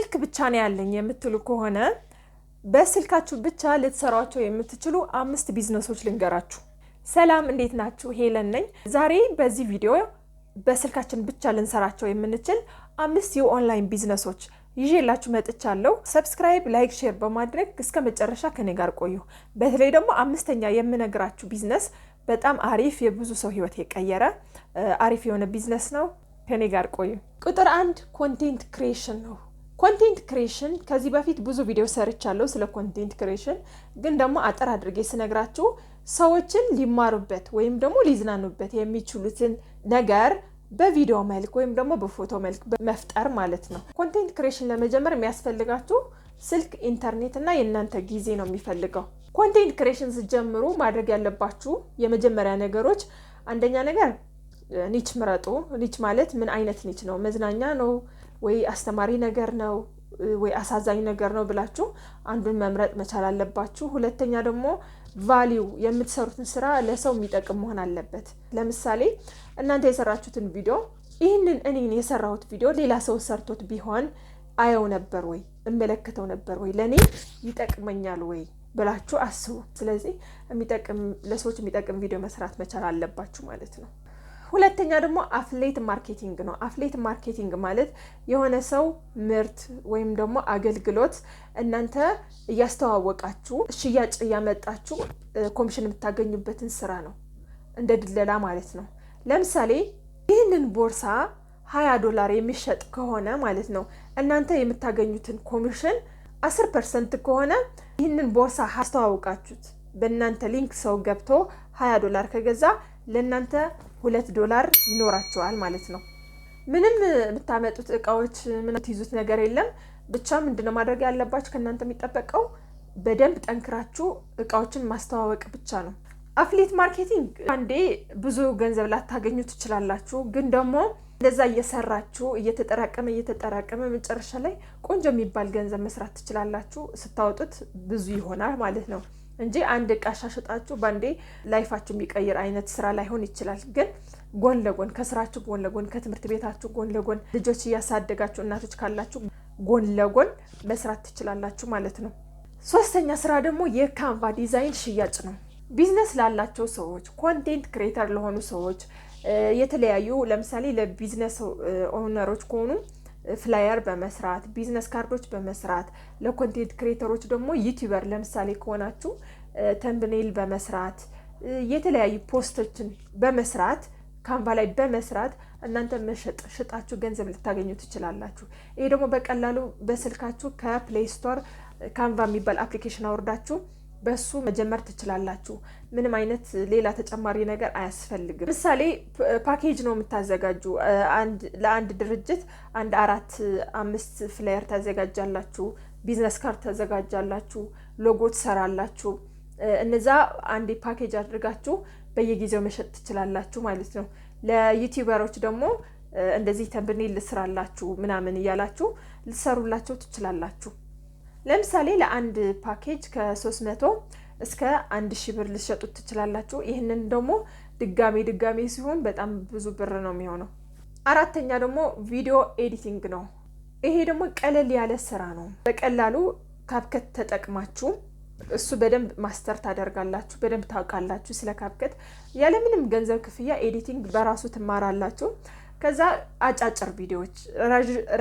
ስልክ ብቻ ነው ያለኝ የምትሉ ከሆነ በስልካችሁ ብቻ ልትሰሯቸው የምትችሉ 5 ቢዝነሶች ልንገራችሁ። ሰላም እንዴት ናችሁ? ሄለን ነኝ። ዛሬ በዚህ ቪዲዮ በስልካችን ብቻ ልንሰራቸው የምንችል 5 የኦንላይን ቢዝነሶች ይዤላችሁ መጥቻለሁ። ሰብስክራይብ፣ ላይክ፣ ሼር በማድረግ እስከ መጨረሻ ከኔ ጋር ቆዩ። በተለይ ደግሞ 5ኛ የምነግራችሁ ቢዝነስ በጣም አሪፍ የብዙ ሰው ህይወት የቀየረ አሪፍ የሆነ ቢዝነስ ነው። ከኔ ጋር ቆዩ። ቁጥር 1 ኮንቴንት ክሪኤሽን ነው። ኮንቴንት ክሪኤሽን ከዚህ በፊት ብዙ ቪዲዮ ሰርቻለሁ ስለ ኮንቴንት ክሪኤሽን፣ ግን ደግሞ አጠር አድርጌ ስነግራችሁ ሰዎችን ሊማሩበት ወይም ደግሞ ሊዝናኑበት የሚችሉትን ነገር በቪዲዮ መልክ ወይም ደግሞ በፎቶ መልክ መፍጠር ማለት ነው። ኮንቴንት ክሪኤሽን ለመጀመር የሚያስፈልጋችሁ ስልክ፣ ኢንተርኔት እና የእናንተ ጊዜ ነው የሚፈልገው። ኮንቴንት ክሪኤሽን ስትጀምሩ ማድረግ ያለባችሁ የመጀመሪያ ነገሮች፣ አንደኛ ነገር ኒች ምረጡ። ኒች ማለት ምን አይነት ኒች ነው? መዝናኛ ነው ወይ አስተማሪ ነገር ነው ወይ አሳዛኝ ነገር ነው ብላችሁ አንዱን መምረጥ መቻል አለባችሁ። ሁለተኛ ደግሞ ቫሊዩ፣ የምትሰሩትን ስራ ለሰው የሚጠቅም መሆን አለበት። ለምሳሌ እናንተ የሰራችሁትን ቪዲዮ ይህንን እኔን የሰራሁት ቪዲዮ ሌላ ሰው ሰርቶት ቢሆን አየው ነበር ወይ እመለከተው ነበር ወይ ለኔ ይጠቅመኛል ወይ ብላችሁ አስቡ። ስለዚህ ለሰዎች የሚጠቅም ቪዲዮ መስራት መቻል አለባችሁ ማለት ነው። ሁለተኛ ደግሞ አፍሌት ማርኬቲንግ ነው። አፍሌት ማርኬቲንግ ማለት የሆነ ሰው ምርት ወይም ደግሞ አገልግሎት እናንተ እያስተዋወቃችሁ ሽያጭ እያመጣችሁ ኮሚሽን የምታገኙበትን ስራ ነው፣ እንደ ድለላ ማለት ነው። ለምሳሌ ይህንን ቦርሳ $20 የሚሸጥ ከሆነ ማለት ነው እናንተ የምታገኙትን ኮሚሽን 10% ከሆነ ይህንን ቦርሳ አስተዋውቃችሁት በእናንተ ሊንክ ሰው ገብቶ $20 ከገዛ ለእናንተ $2 ይኖራቸዋል ማለት ነው። ምንም የምታመጡት እቃዎች ምን ትይዙት ነገር የለም። ብቻ ምንድነው ማድረግ ያለባችሁ ከእናንተ የሚጠበቀው በደንብ ጠንክራችሁ እቃዎችን ማስተዋወቅ ብቻ ነው። አፍሌት ማርኬቲንግ አንዴ ብዙ ገንዘብ ላታገኙ ትችላላችሁ፣ ግን ደግሞ እንደዛ እየሰራችሁ እየተጠራቀመ መጨረሻ ላይ ቆንጆ የሚባል ገንዘብ መስራት ትችላላችሁ። ስታወጡት ብዙ ይሆናል ማለት ነው እንጂ አንድ እቃ ሻሽጣችሁ ባንዴ ላይፋችሁ የሚቀይር አይነት ስራ ላይሆን ይችላል። ግን ጎን ለጎን ከስራችሁ ጎን ለጎን ከትምህርት ቤታችሁ ጎን ለጎን ልጆች እያሳደጋችሁ እናቶች ካላችሁ ጎን ለጎን መስራት ትችላላችሁ ማለት ነው። ሶስተኛ ስራ ደግሞ የካንቫ ዲዛይን ሽያጭ ነው። ቢዝነስ ላላቸው ሰዎች፣ ኮንቴንት ክሬተር ለሆኑ ሰዎች የተለያዩ ለምሳሌ ለቢዝነስ ኦነሮች ከሆኑ ፍላየር በመስራት ቢዝነስ ካርዶች በመስራት፣ ለኮንቴንት ክሬተሮች ደግሞ ዩቲዩበር ለምሳሌ ከሆናችሁ ተምብኔል በመስራት የተለያዩ ፖስቶችን በመስራት ካንቫ ላይ በመስራት እናንተ ሽጣችሁ ገንዘብ ልታገኙ ትችላላችሁ። ይሄ ደግሞ በቀላሉ በስልካችሁ ከፕሌይ ስቶር ካንቫ የሚባል አፕሊኬሽን አውርዳችሁ በሱ መጀመር ትችላላችሁ። ምንም አይነት ሌላ ተጨማሪ ነገር አያስፈልግም። ምሳሌ ፓኬጅ ነው የምታዘጋጁ። ለአንድ ድርጅት 4-5 ፍላየር ታዘጋጃላችሁ፣ ቢዝነስ ካርድ ታዘጋጃላችሁ፣ ሎጎ ትሰራላችሁ። እነዛ አንድ ፓኬጅ አድርጋችሁ በየጊዜው መሸጥ ትችላላችሁ ማለት ነው። ለዩቲዩበሮች ደግሞ እንደዚህ ተምብኔል ልስራላችሁ ምናምን እያላችሁ ልሰሩላችሁ ትችላላችሁ። ለምሳሌ ለአንድ ፓኬጅ ከ300 እስከ 1000 ብር ልትሸጡት ትችላላችሁ። ይህንን ደግሞ ድጋሜ ሲሆን በጣም ብዙ ብር ነው የሚሆነው። አራተኛ ደግሞ ቪዲዮ ኤዲቲንግ ነው። ይሄ ደግሞ ቀለል ያለ ስራ ነው። በቀላሉ ካፕከት ተጠቅማችሁ እሱ በደንብ ማስተር ታደርጋላችሁ፣ በደንብ ታውቃላችሁ ስለ ካፕከት። ያለምንም ገንዘብ ክፍያ ኤዲቲንግ በራሱ ትማራላችሁ። ከዛ አጫጭር ቪዲዮዎች፣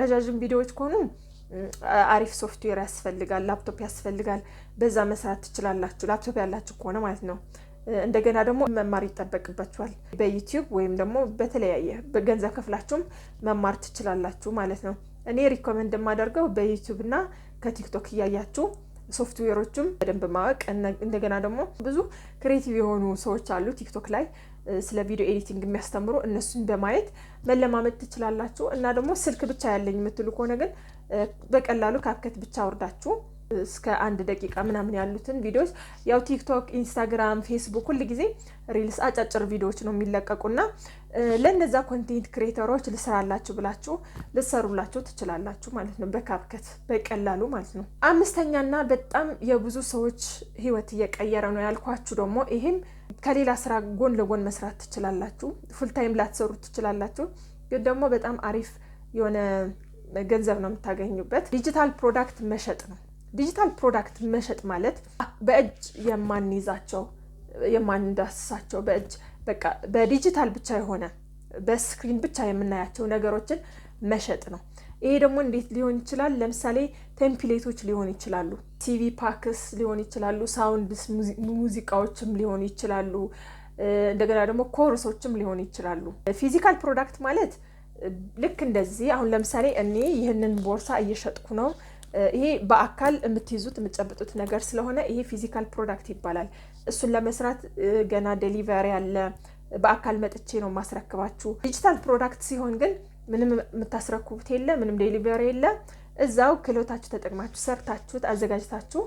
ረዣዥም ቪዲዮዎች ከሆኑ አሪፍ ሶፍትዌር ያስፈልጋል፣ ላፕቶፕ ያስፈልጋል። በዛ መስራት ትችላላችሁ፣ ላፕቶፕ ያላችሁ ከሆነ ማለት ነው። እንደገና ደግሞ መማር ይጠበቅባችኋል። በዩቲዩብ ወይም ደግሞ በተለያየ በገንዘብ ከፍላችሁም መማር ትችላላችሁ ማለት ነው። እኔ ሪኮመንድ የማደርገው በዩቲዩብ እና ከቲክቶክ እያያችሁ ሶፍትዌሮችም በደንብ ማወቅ። እንደገና ደግሞ ብዙ ክሬቲቭ የሆኑ ሰዎች አሉ ቲክቶክ ላይ ስለ ቪዲዮ ኤዲቲንግ የሚያስተምሩ፣ እነሱን በማየት መለማመድ ትችላላችሁ። እና ደግሞ ስልክ ብቻ ያለኝ የምትሉ ከሆነ ግን በቀላሉ ካፕከት ብቻ አውርዳችሁ እስከ 1 ደቂቃ ምናምን ያሉትን ቪዲዮዎች፣ ያው ቲክቶክ፣ ኢንስታግራም፣ ፌስቡክ ሁሉ ጊዜ ሪልስ አጫጭር ቪዲዮዎች ነው የሚለቀቁና ለነዛ ኮንቴንት ክሬተሮች ልሰራላችሁ ብላችሁ ልሰሩላችሁ ትችላላችሁ ማለት ነው፣ በካፕከት በቀላሉ ማለት ነው። አምስተኛና በጣም የብዙ ሰዎች ህይወት እየቀየረ ነው ያልኳችሁ ደግሞ ይሄም ከሌላ ስራ ጎን ለጎን መስራት ትችላላችሁ። ፉል ታይም ላትሰሩ ትችላላችሁ፣ ግን ደግሞ በጣም አሪፍ የሆነ ገንዘብ ነው የምታገኙበት። ዲጂታል ፕሮዳክት መሸጥ ነው። ዲጂታል ፕሮዳክት መሸጥ ማለት በእጅ የማንይዛቸው የማንዳስሳቸው በእጅ በቃ በዲጂታል ብቻ የሆነ በስክሪን ብቻ የምናያቸው ነገሮችን መሸጥ ነው። ይሄ ደግሞ እንዴት ሊሆን ይችላል? ለምሳሌ ቴምፕሌቶች ሊሆን ይችላሉ፣ ቲቪ ፓክስ ሊሆን ይችላሉ፣ ሳውንድስ ሙዚቃዎችም ሊሆን ይችላሉ፣ እንደገና ደግሞ ኮርሶችም ሊሆን ይችላሉ። ፊዚካል ፕሮዳክት ማለት ልክ እንደዚህ አሁን ለምሳሌ እኔ ይህንን ቦርሳ እየሸጥኩ ነው። ይሄ በአካል የምትይዙት የምትጨብጡት ነገር ስለሆነ ይሄ ፊዚካል ፕሮዳክት ይባላል። እሱን ለመስራት ገና ዴሊቨሪ አለ። በአካል መጥቼ ነው ማስረክባችሁ። ዲጂታል ፕሮዳክት ሲሆን ግን ምንም የምታስረክቡት የለ፣ ምንም ዴሊቨሪ የለ። እዛው ክህሎታችሁ ተጠቅማችሁ ሰርታችሁት አዘጋጅታችሁ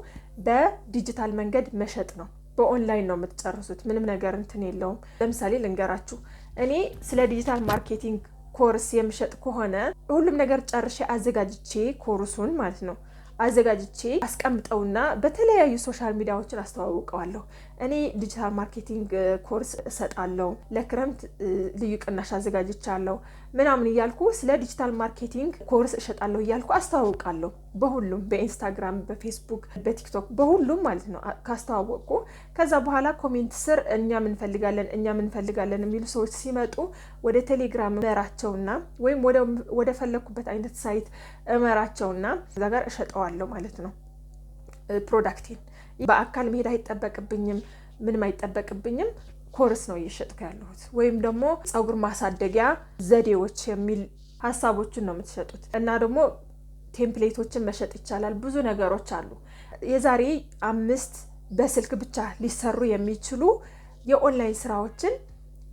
በዲጂታል መንገድ መሸጥ ነው። በኦንላይን ነው የምትጨርሱት። ምንም ነገር እንትን የለውም። ለምሳሌ ልንገራችሁ፣ እኔ ስለ ዲጂታል ማርኬቲንግ ኮርስ የምሸጥ ከሆነ ሁሉም ነገር ጨርሼ አዘጋጅቼ ኮርሱን ማለት ነው አዘጋጅቼ አስቀምጠውና በተለያዩ ሶሻል ሚዲያዎችን አስተዋውቀዋለሁ። እኔ ዲጂታል ማርኬቲንግ ኮርስ እሰጣለሁ፣ ለክረምት ልዩ ቅናሽ አዘጋጅቻለሁ ምናምን እያልኩ ስለ ዲጂታል ማርኬቲንግ ኮርስ እሸጣለሁ እያልኩ አስተዋውቃለሁ። በሁሉም በኢንስታግራም፣ በፌስቡክ፣ በቲክቶክ በሁሉም ማለት ነው ካስተዋወቅኩ ከዛ በኋላ ኮሜንት ስር እኛ ምንፈልጋለን የሚሉ ሰዎች ሲመጡ ወደ ቴሌግራም እመራቸውና ወይም ወደ ፈለኩበት አይነት ሳይት እመራቸውና እዛ ጋር እሸጠዋለሁ ማለት ነው። ፕሮዳክቴን በአካል መሄድ አይጠበቅብኝም፣ ምንም አይጠበቅብኝም። ኮርስ ነው እየሸጥኩ ያለሁት። ወይም ደግሞ ፀጉር ማሳደጊያ ዘዴዎች የሚል ሀሳቦችን ነው የምትሸጡት። እና ደግሞ ቴምፕሌቶችን መሸጥ ይቻላል። ብዙ ነገሮች አሉ። የዛሬ 5 በስልክ ብቻ ሊሰሩ የሚችሉ የኦንላይን ስራዎችን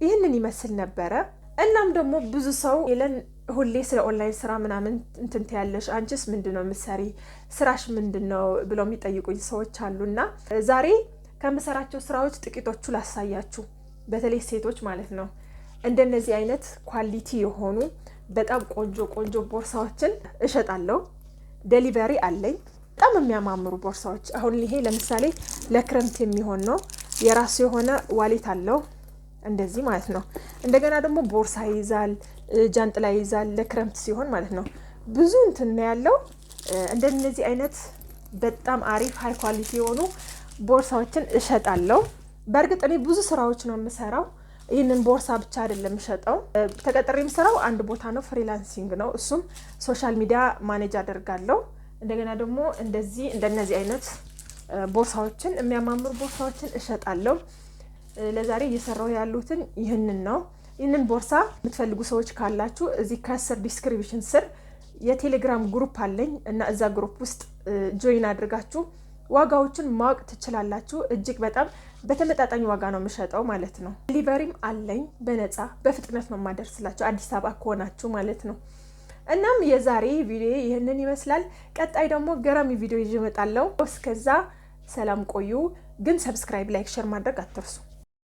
ይህንን ይመስል ነበረ። እናም ደግሞ ብዙ ሰው የለን ሁሌ ስለ ኦንላይን ስራ ምናምን እንትን ትያለሽ፣ አንቺስ ምንድነው የምትሰሪ፣ ስራሽ ምንድነው ብለው የሚጠይቁኝ ሰዎች አሉና ዛሬ ከምሰራቸው ስራዎች ጥቂቶቹ ላሳያችሁ። በተለይ ሴቶች ማለት ነው። እንደነዚህ አይነት ኳሊቲ የሆኑ በጣም ቆንጆ ቦርሳዎችን እሸጣለሁ። ዴሊቨሪ አለኝ። በጣም የሚያማምሩ ቦርሳዎች። አሁን ይሄ ለምሳሌ ለክረምት የሚሆን ነው። የራሱ የሆነ ዋሌት አለው እንደዚህ ማለት ነው። እንደገና ደግሞ ቦርሳ ይይዛል፣ ጃንጥላ ይይዛል። ለክረምት ሲሆን ማለት ነው። ብዙ እንትን ነው ያለው። እንደነዚህ አይነት በጣም አሪፍ ሃይ ኳሊቲ የሆኑ ቦርሳዎችን እሸጣለሁ። በእርግጥ እኔ ብዙ ስራዎች ነው የምሰራው። ይህንን ቦርሳ ብቻ አይደለም የምሸጠው። ተቀጥሬ የምሰራው አንድ ቦታ ነው፣ ፍሪላንሲንግ ነው። እሱም ሶሻል ሚዲያ ማኔጅ አደርጋለሁ። እንደገና ደግሞ እንደነዚህ አይነት ቦርሳዎችን የሚያማምሩ ቦርሳዎችን እሸጣለሁ። ለዛሬ እየሰራው ያሉትን ይህንን ነው። ይህንን ቦርሳ የምትፈልጉ ሰዎች ካላችሁ እዚህ ከስር ዲስክሪፕሽን ስር የቴሌግራም ግሩፕ አለኝ እና እዛ ግሩፕ ውስጥ ጆይን አድርጋችሁ ዋጋዎችን ማወቅ ትችላላችሁ። እጅግ በጣም በተመጣጣኝ ዋጋ ነው የምሸጠው ማለት ነው። ዲሊቨሪም አለኝ በነፃ በፍጥነት ነው የማደርስላችሁ አዲስ አበባ ከሆናችሁ ማለት ነው። እናም የዛሬ ቪዲዮ ይህንን ይመስላል። ቀጣይ ደግሞ ገራሚ ቪዲዮ ይዤ እመጣለሁ። እስከዛ ሰላም ቆዩ። ግን ሰብስክራይብ፣ ላይክ፣ ሼር ማድረግ አትርሱ።